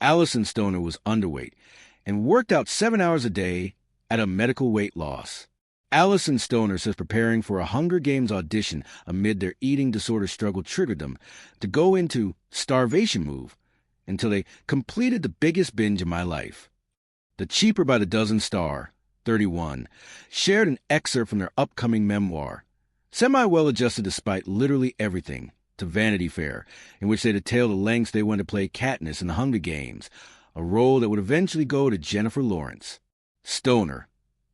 Alyson Stoner was underweight and worked out 7 hours a day at a medical weight loss. Alyson Stoner says preparing for a Hunger Games audition amid their eating disorder struggle triggered them to go into starvation move until they completed the biggest binge of my life. The Cheaper by the Dozen star, 31, shared an excerpt from their upcoming memoir, semi-well-adjusted despite literally everything, to Vanity Fair, in which they detail the lengths they went to play Katniss in the Hunger Games, a role that would eventually go to Jennifer Lawrence.Stoner,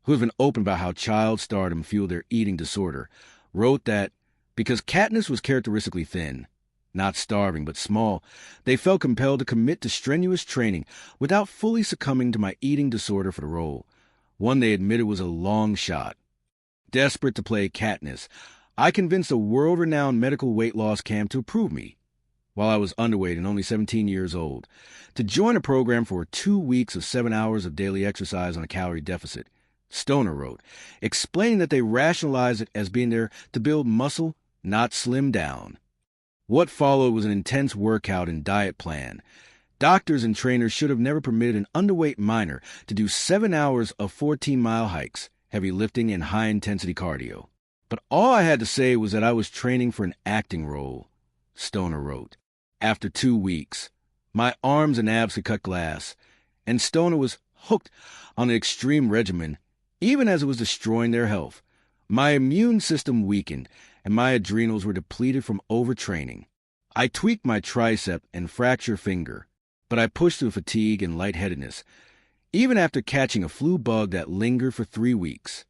who has been open about how child stardom fueled their eating disorder, wrote that because Katniss was characteristically thin, not starving but small, they felt compelled to commit to strenuous training without fully succumbing to my eating disorder for the role, one they admitted was a long shot. Desperate to play Katniss, I convinced a world-renowned medical weight loss camp to approve me, while I was underweight and only 17 years old, to join a program for 2 weeks of 7 hours of daily exercise on a calorie deficit. Stoner wrote, explaining that they rationalized it as being there to build muscle, not slim down. What followed was an intense workout and diet plan. Doctors and trainers should have never permitted an underweight minor to do 7 hours of 14-mile hikes, heavy lifting, and high-intensity cardio. But all I had to say was that I was training for an acting role, Stoner wrote. After 2 weeks, my arms and abs could cut glass, and Stoner was hooked on the extreme regimen, even as it was destroying their health. My immune system weakened, and my adrenals were depleted from overtraining. I tweaked my tricep and fractured finger, but I pushed through fatigue and lightheadedness, even after catching a flu bug that lingered for 3 weeks.